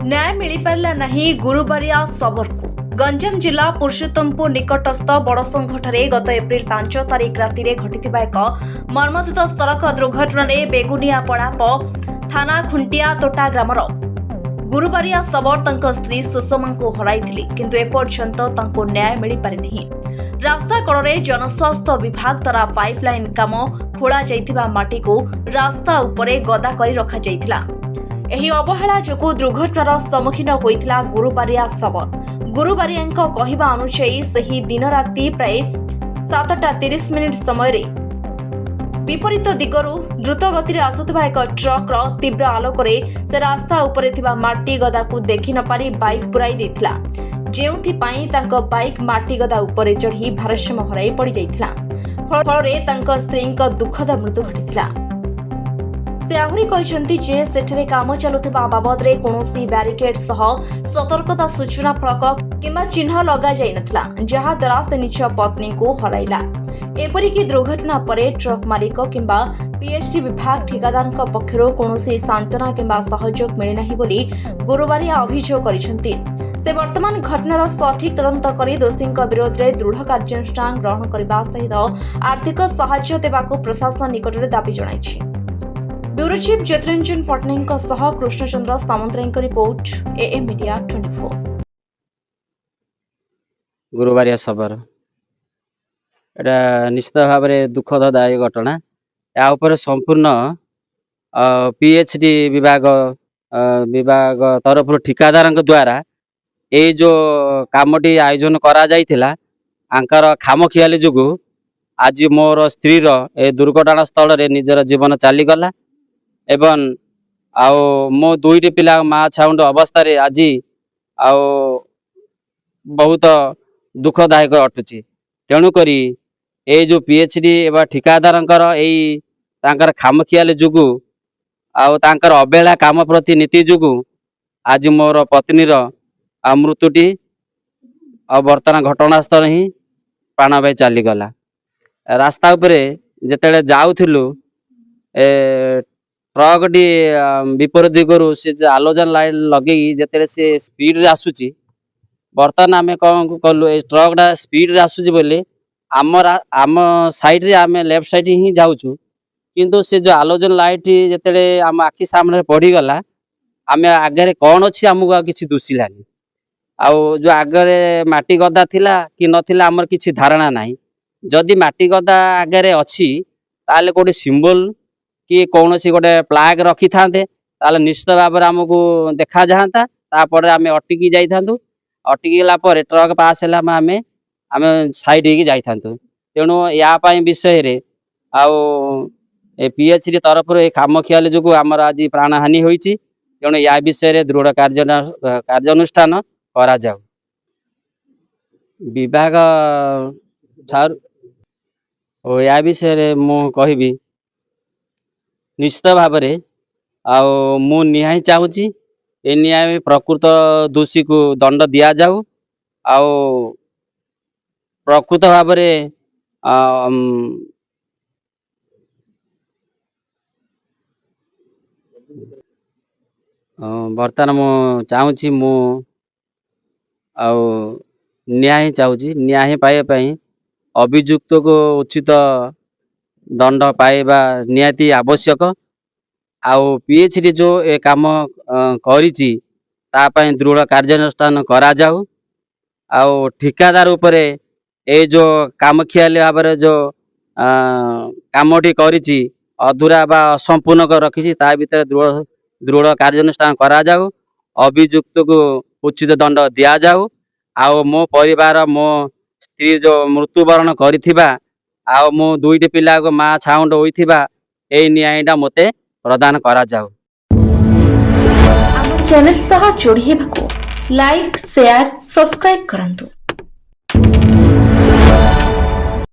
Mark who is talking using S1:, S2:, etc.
S1: न्याय मिल पारा नहीं गुरुबारिया सबर को गंजाम जिला पुरुषोत्तमपुर निकटस्थ बड़संघठारे गत एप्रिल 5 तारिख राति घटी एक मर्मन्तित सड़क दुर्घटन में बेगुनियापड़ा थाना खुंटिया तोटा ग्रामर गुरुबारिया सबर तंक स्त्री सुषमा को हराई किंतु एपर्यंत तांको न्याय मिल पारि नहीं। रास्ता कड़े जनस्वास्थ्य विभाग द्वारा पाइपलाइन काम खोला जाइथिबा माटी को रास्ता उपरे गदा करी रखा जाइथिला। एही अवहेला जोगु दुर्घटनार सम्मुखीन होइथिला गुरुबारिया सबर। गुरुबारियाଙ୍କ କହିବା ଅନୁଯାୟୀ ସେହି ଦିନ ରାତି ପ୍ରାୟ 7:30 ସମୟରେ विपरीत दिगरू द्रुत गति आसुवा एक ट्रक्र तीव्र आलोकरे से रास्ता उपरे थिबा माटी गदा को देखि न पारी बाइक पुराई देथिला, जेउथिपाई तांको बाइक माटी गदा उपरे चढ़ी भारसाम्य हराई पड़ी जाइथिला। फलरे तांको स्त्रीଙ୍କ दुखद मृत्यु घटिथिला। से आहुरी कहते जे सेठरे काम चलुथिबा बाबदरे कोनोसी बैरिकेड सह सतर्कता सूचना फलक किंबा चिन्ह लगा जाई नथिला, जहा द्वारा से निज पत्नी को हराइला। एपरिकी दुर्घटना परे ट्रक मालिक किंबा पीएचडी विभाग ठेकेदार पक्षर कोनोसी सांत्वना किंबा सहयोग मिले नहीं बोली गुरुबारिया अभियोग करिसेंती। से वर्तमान घटनार सठिक तदंत करी दोषी विरोध में दृढ़ कार्यानुष्ठान ग्रहण करने सहित आर्थिक सहायता देवाकू प्रशासन निकट में दाबी जणाइछि। ब्यूरो चीफ ज्योतिरंजन पट्टनायक सह Krishnachandra Samantaray report am media 24।
S2: गुरुबारिया सबर एटा निश्चित भाव में दुखदायक घटना। या उपर संपूर्ण पीएचडी विभाग तरफ ठिकादार द्वारा ये जो कामटी आयोजन करा जाइथिला आंकर खामखियाली जोगु आज मोर स्त्रीर ए दुर्घटना स्थल रे निजर जीवन चलीगला एवं आओ मो दुईटी पिला माँ छाउंड अवस्था आज बहुत दुखदायक अटुची। तेणुकरी ये जो पीएचडी एवं ठिकादार खामखियाली जोगु आंकर अवहेला काम प्रति नीति जोगु आज मोर पत्नीर मृत्युटी बर्तमान घटनास्थल ही प्राण भाई चलीगला। रास्ता उपरे जेतेले जाउथिलु ट्रक टी विपरीत दिगरू से आलोजन लाइट लगे जेतेले से स्पीड रे आसुची। बर्तमान आम कौन कलु ट्रक टा स्पीड रे आसुची बोले आम साइड रे आम लेफ्ट साइड ही जाऊँ किंतु से जो आलोजन लाइट जेतेले आम आखि सामने पड़ीगला आम आगे कौन अच्छी आमको किसी दुशिलानी। आउ जो आगे माटी गदा थिला कि नथिला आमर किसी धारणा नाही। जदि माटी गदा आगे अच्छी ताले कोटे सिंबल कि कौन सी गोटे फ्लैग रखी थांते ताले निश्चित भाव में आमको देखा जाता। तापर आम अटकी जाई थांतु। अटकी गला पर ट्रक पास है आम साइड ही जाई थांतु। तेणु या विषय रे आउ पीएचडी तरफ खामखियाली जो आमर आज प्राणहानि होईची। तेणु या विषय दृढ़ कार्यानुष्ठान करा जाऊ। विभाग या विषय मु कहबी निश्चित भाव मु निहाई चाहूँगी ए न्याय प्रकृत दोषी को दंड दिया जाऊ। प्रकृत भाव बर्तमान मु चाहूँगी मु न्याय चाहूँगी। न्याय पाइबा अभियुक्त को उचित दंड पाइबा निहाती आवश्यक। आउ पीएचडी जो ए काम करिछि तापाई दृढ़ कार्यानुष्ठान करा जाऊ। आउ ठिकादार उपरे ए जो कामखियाली भाव जो कामटी करिछि अधूरा बा असंपूर्ण कर रखी ता भीतर दृढ़ कार्यानुष्ठान करा जाऊ। अभियुक्त को उचित दंड दिया जाऊ। आउ मो परिवार मो स्त्री जो मृत्युवरण करिथिबा आउ मो दुईटी पिला को माँ छाउंड होइथिबा ए न्यायटा मते प्रदान करा जाऊ।
S1: चैनल सह जोड़ी हेबाकू लाइक शेयर सब्सक्राइब करंतु।